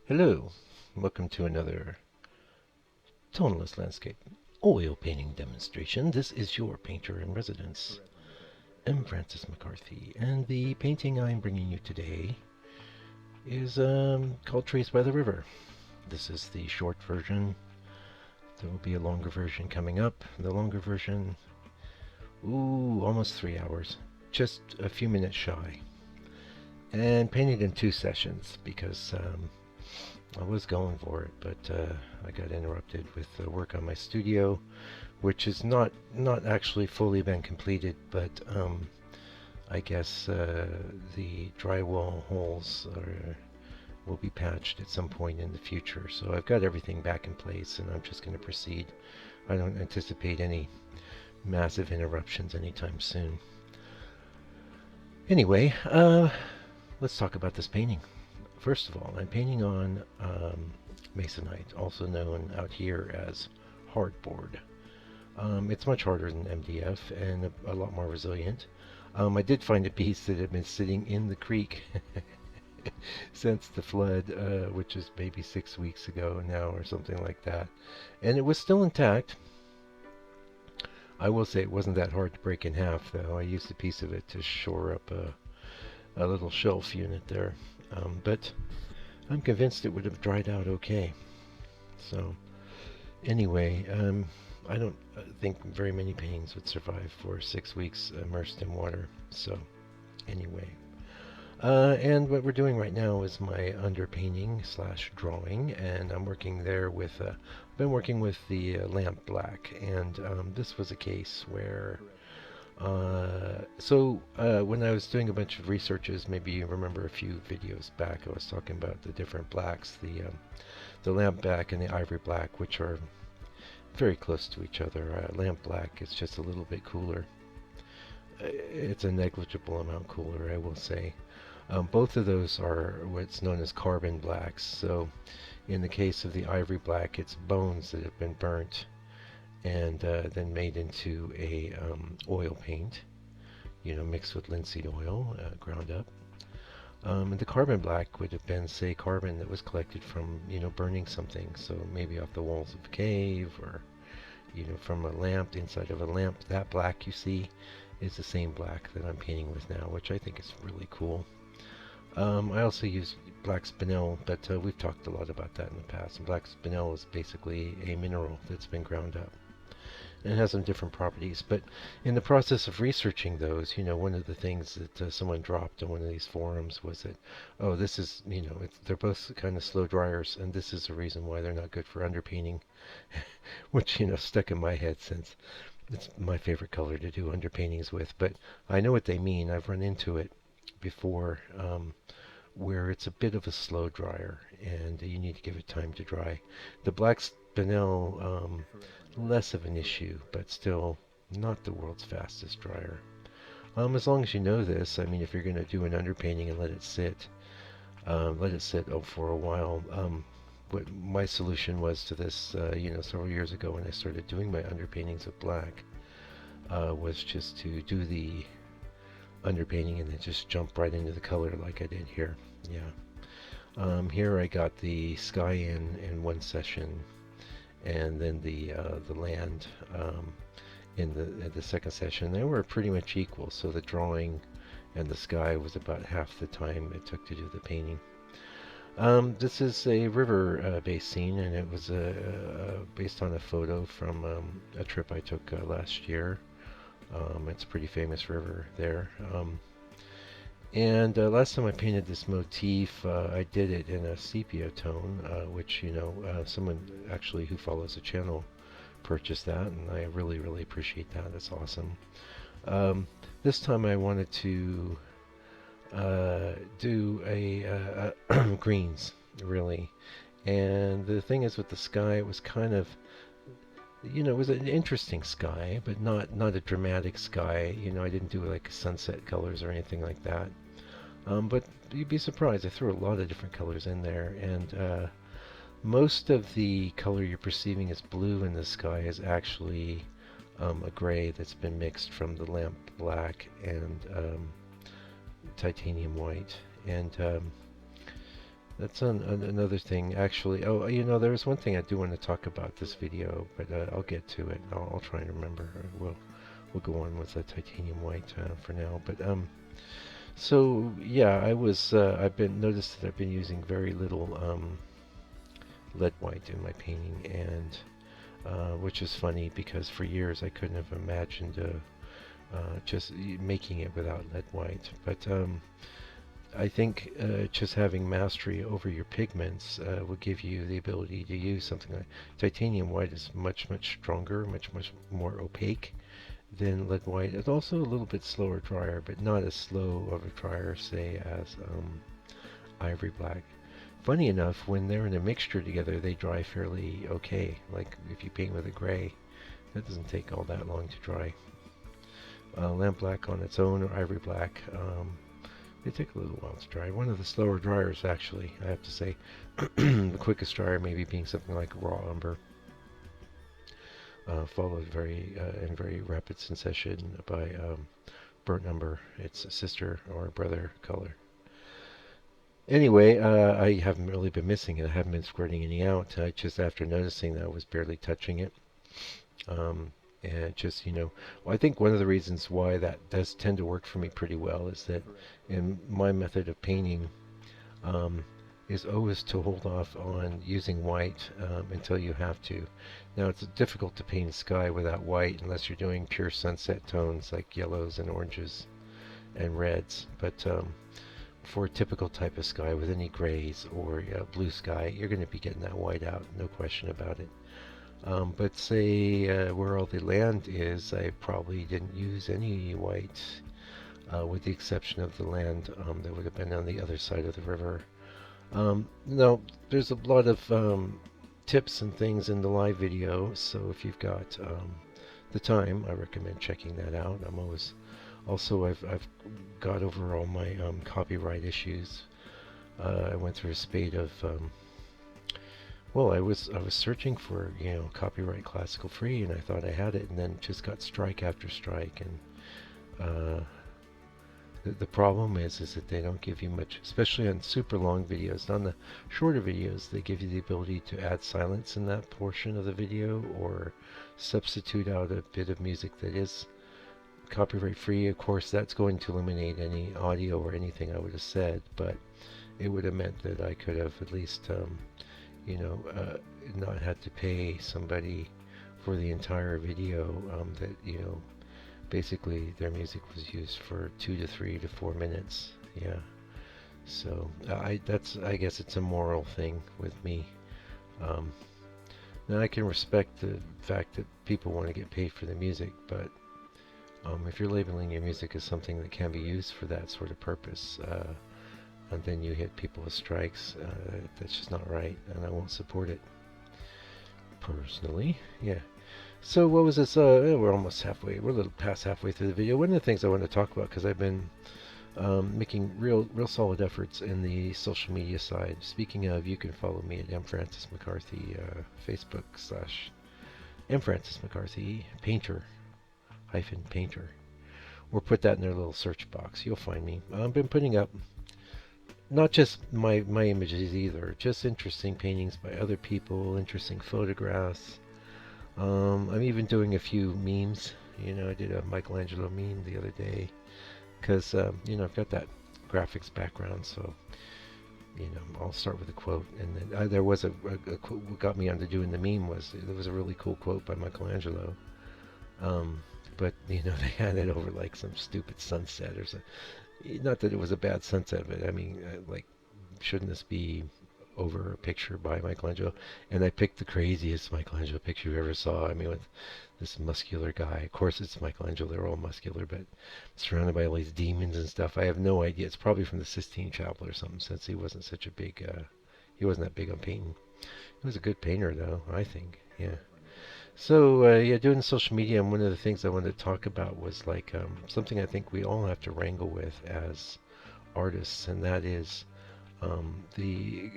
Hello, welcome to another toneless landscape oil painting demonstration. This is your painter in residence, M. Francis McCarthy, and the painting I'm bringing you today is called Trees by the River. This is the short version. There will be a longer version coming up. The longer version, almost 3 hours, just a few minutes shy, and painted in 2 sessions because I was going for it, but I got interrupted with work on my studio, which is not actually fully been completed, but I guess the drywall holes will be patched at some point in the future. So I've got everything back in place, and I'm just going to proceed. I don't anticipate any massive interruptions anytime soon. Anyway, let's talk about this painting. First of all, I'm painting on masonite, also known out here as hardboard. It's much harder than MDF and a lot more resilient. I did find a piece that had been sitting in the creek since the flood, which is maybe 6 weeks ago now or something like that. And it was still intact. I will say it wasn't that hard to break in half, though. I used a piece of it to shore up a little shelf unit there. But I'm convinced it would have dried out okay. So anyway, I don't think very many paintings would survive for 6 weeks immersed in water. So anyway, and what we're doing right now is my underpainting slash drawing, and I'm working there with, I've been working with the lamp black, and this was a case where when I was doing a bunch of researches, maybe you remember a few videos back, I was talking about the different blacks, the lamp black and the ivory black, which are very close to each other. Lamp black is just a little bit cooler. It's a negligible amount cooler, I will say. Both of those are what's known as carbon blacks. So in the case of the ivory black, it's bones that have been burnt and then made into a oil paint, mixed with linseed oil, ground up. And the carbon black would have been, say, carbon that was collected from, burning something. So maybe off the walls of a cave or, from a lamp, inside of a lamp. That black you see is the same black that I'm painting with now, which I think is really cool. I also use black spinel, but we've talked a lot about that in the past. And black spinel is basically a mineral that's been ground up. And it has some different properties. But in the process of researching those, one of the things that someone dropped on one of these forums was that, oh, this is, they're both kind of slow dryers, and this is the reason why they're not good for underpainting, which, stuck in my head since it's my favorite color to do underpaintings with. But I know what they mean. I've run into it before, where it's a bit of a slow dryer, and you need to give it time to dry. The black spinel, less of an issue, but still not the world's fastest dryer. As long as you know this, I mean, if you're going to do an underpainting and let it sit for a while. What my solution was to this, several years ago when I started doing my underpaintings with black, was just to do the underpainting and then just jump right into the color like I did here. Yeah. Here I got the sky in one session, and then the land in the second session. They were pretty much equal, so the drawing and the sky was about half the time it took to do the painting. This is a river-based scene, and it was based on a photo from a trip I took last year. It's a pretty famous river there. And last time I painted this motif, I did it in a sepia tone, which, someone actually who follows the channel purchased that, and I really, really appreciate that. That's awesome. This time I wanted to do a greens, really. And the thing is with the sky, it was kind of, it was an interesting sky, but not a dramatic sky. I didn't do like sunset colors or anything like that. But you'd be surprised. I threw a lot of different colors in there, and most of the color you're perceiving as blue in the sky is actually a gray that's been mixed from the lamp black and titanium white. And That's another thing, actually. Oh, you know, there's one thing I do want to talk about this video, but I'll get to it. I'll try and remember. We'll go on with the titanium white for now. But so yeah, I've been noticed that I've been using very little lead white in my painting, and which is funny because for years I couldn't have imagined just making it without lead white. But I think just having mastery over your pigments will give you the ability to use something like titanium white is much, much stronger, much, much more opaque than lead white. It's also a little bit slower drier, but not as slow of a dryer, say, as ivory black. Funny enough, when they're in a mixture together, they dry fairly okay. Like if you paint with a gray, that doesn't take all that long to dry. Lamp black on its own or ivory black, they take a little while to dry. One of the slower dryers, actually, I have to say. The quickest dryer maybe being something like raw umber, followed in very rapid succession by burnt umber, its sister or brother color. Anyway, I haven't really been missing it. I haven't been squirting any out. Just after noticing that I was barely touching it. And just, well, I think one of the reasons why that does tend to work for me pretty well is that in my method of painting um, is always to hold off on using white until you have to. Now, it's difficult to paint sky without white unless you're doing pure sunset tones like yellows and oranges and reds. But for a typical type of sky with any grays or blue sky, you're going to be getting that white out, no question about it. But say where all the land is, I probably didn't use any white, with the exception of the land that would have been on the other side of the river. Now, there's a lot of tips and things in the live video, so if you've got the time, I recommend checking that out. I've got over all my copyright issues. I went through a spate of well, I was searching for copyright classical free, and I thought I had it, and then just got strike after strike. And the problem is that they don't give you much, especially on super long videos. On the shorter videos, they give you the ability to add silence in that portion of the video, or substitute out a bit of music that is copyright free. Of course, that's going to eliminate any audio or anything I would have said, but it would have meant that I could have at least not had to pay somebody for the entire video that, basically their music was used for 2 to 3 to 4 minutes. Yeah. So I guess it's a moral thing with me. Now I can respect the fact that people want to get paid for the music, but if you're labeling your music as something that can be used for that sort of purpose, and then you hit people with strikes, that's just not right, and I won't support it personally. Yeah. So what was this? We're almost halfway. We're a little past halfway through the video. One of the things I want to talk about, because I've been making real solid efforts in the social media side. Speaking of, you can follow me at mfrancismccarthy, Facebook / mfrancismccarthy painter _ or put that in their little search box. You'll find me. I've been putting up not just my images either, just interesting paintings by other people, interesting photographs. I'm even doing a few memes. I did a Michelangelo meme the other day because I've got that graphics background, so I'll start with a quote, and then there was a quote. What got me onto doing the meme was there was a really cool quote by Michelangelo, but they had it over like some stupid sunset or something. Not that it was a bad sunset, but I mean, shouldn't this be over a picture by Michelangelo? And I picked the craziest Michelangelo picture you ever saw. I mean, with this muscular guy. Of course, it's Michelangelo. They're all muscular, but surrounded by all these demons and stuff. I have no idea. It's probably from the Sistine Chapel or something, since he wasn't such a big, he wasn't that big on painting. He was a good painter, though, I think. Yeah. So, yeah, doing social media, and one of the things I wanted to talk about was like something I think we all have to wrangle with as artists, and that is the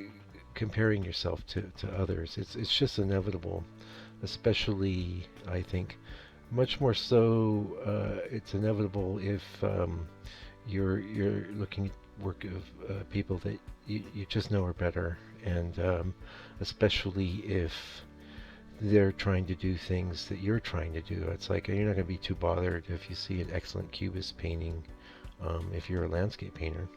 comparing yourself to others. It's just inevitable, especially, I think, much more so. It's inevitable if you're looking work of people that you just know are better, and especially if they're trying to do things that you're trying to do. It's like you're not going to be too bothered if you see an excellent cubist painting, if you're a landscape painter.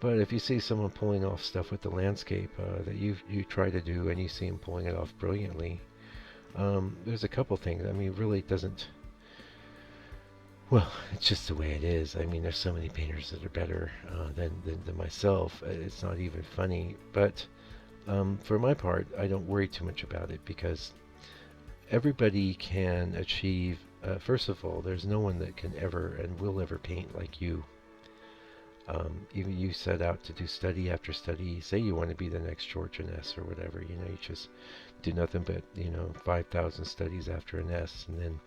But if you see someone pulling off stuff with the landscape that you try to do, and you see him pulling it off brilliantly, there's a couple things. I mean, really, it doesn't. Well, it's just the way it is. I mean, there's so many painters that are better than myself. It's not even funny. But for my part, I don't worry too much about it because everybody can achieve. First of all, there's no one that can ever and will ever paint like you. Even you set out to do study after study. Say you want to be the next George Inness or whatever. You just do nothing but 5,000 studies after Inness, and then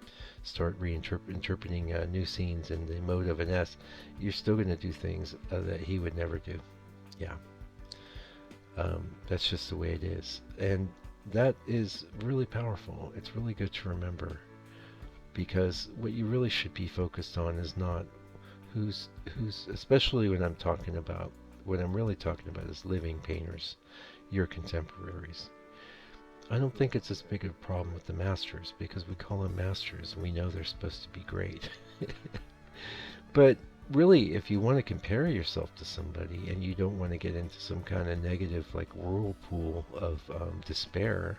start reinterpreting new scenes in the mode of Inness. You're still going to do things that he would never do. Yeah. That's just the way it is. And that is really powerful. It's really good to remember, because what you really should be focused on is not who's especially when I'm talking about, what I'm really talking about is living painters, your contemporaries. I don't think it's as big a problem with the masters, because we call them masters and we know they're supposed to be great. But really, if you want to compare yourself to somebody and you don't want to get into some kind of negative like whirlpool of despair,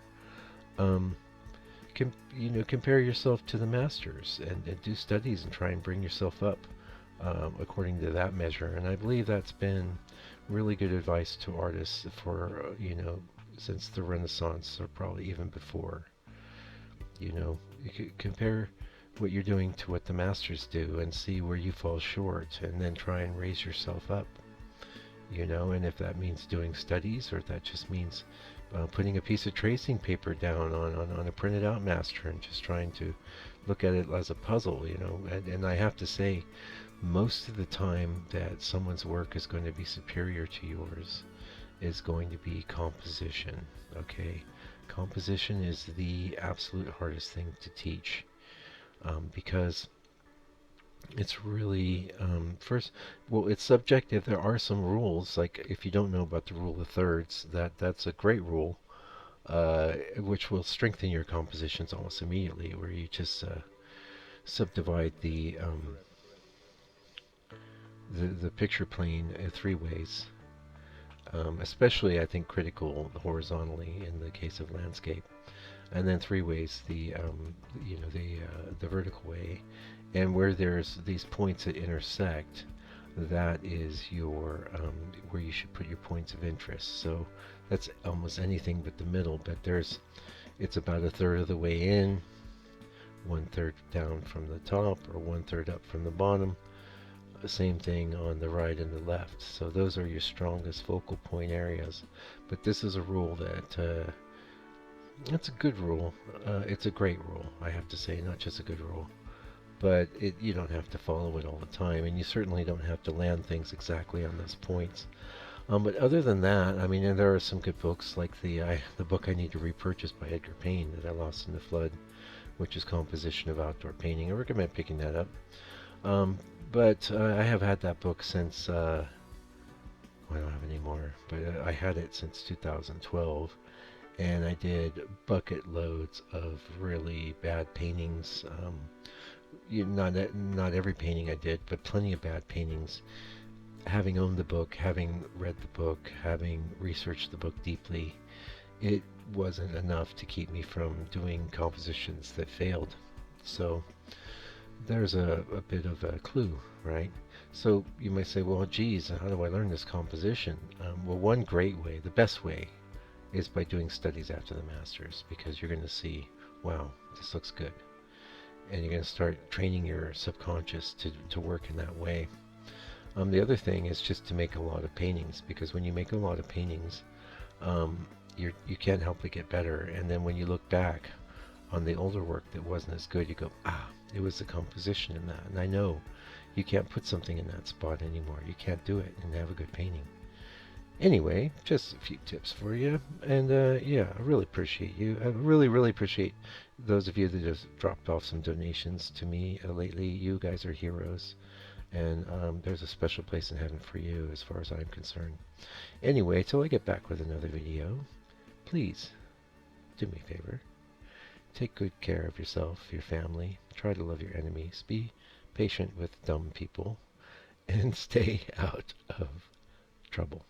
compare yourself to the masters and do studies and try and bring yourself up according to that measure. And I believe that's been really good advice to artists for since the Renaissance, or probably even before. You could compare what you're doing to what the masters do and see where you fall short, and then try and raise yourself up. And if that means doing studies, or if that just means putting a piece of tracing paper down on a printed out master and just trying to look at it as a puzzle, and I have to say, most of the time that someone's work is going to be superior to yours is going to be composition. Okay, composition is the absolute hardest thing to teach, because it's really it's subjective. There are some rules, like if you don't know about the rule of thirds, that's a great rule, which will strengthen your compositions almost immediately, where you just subdivide the picture plane three ways. Especially, I think, critical horizontally in the case of landscape, and then three ways, the vertical way, and where there's these points that intersect, that is your where you should put your points of interest. So that's almost anything but the middle, but it's about a third of the way in, 1/3 down from the top, or 1/3 up from the bottom. The same thing on the right and the left. So those are your strongest focal point areas. But this is a rule that it's a good rule. It's a great rule, I have to say, not just a good rule. But you don't have to follow it all the time, and you certainly don't have to land things exactly on those points. But other than that, I mean, and there are some good books, like the book I need to repurchase by Edgar Payne that I lost in the flood, which is Composition of Outdoor Painting. I recommend picking that up. But I have had that book since, I don't have it anymore, but I had it since 2012, and I did bucket loads of really bad paintings. Not every painting I did, but plenty of bad paintings. Having owned the book, having read the book, having researched the book deeply, it wasn't enough to keep me from doing compositions that failed. So there's a bit of a clue, right? So you might say, well, geez, how do I learn this composition? Well, one great way, the best way, is by doing studies after the masters, because you're going to see, wow, this looks good. And you're going to start training your subconscious to work in that way. The other thing is just to make a lot of paintings, because when you make a lot of paintings, you can't help but get better. And then when you look back on the older work that wasn't as good, you go, it was the composition in that. And I know you can't put something in that spot anymore. You can't do it and have a good painting. Anyway, just a few tips for you. And yeah, I really appreciate you. I really, really appreciate those of you that have dropped off some donations to me lately. You guys are heroes. And there's a special place in heaven for you as far as I'm concerned. Anyway, till I get back with another video, please do me a favor. Take good care of yourself, your family. Try to love your enemies. Be patient with dumb people. And stay out of trouble.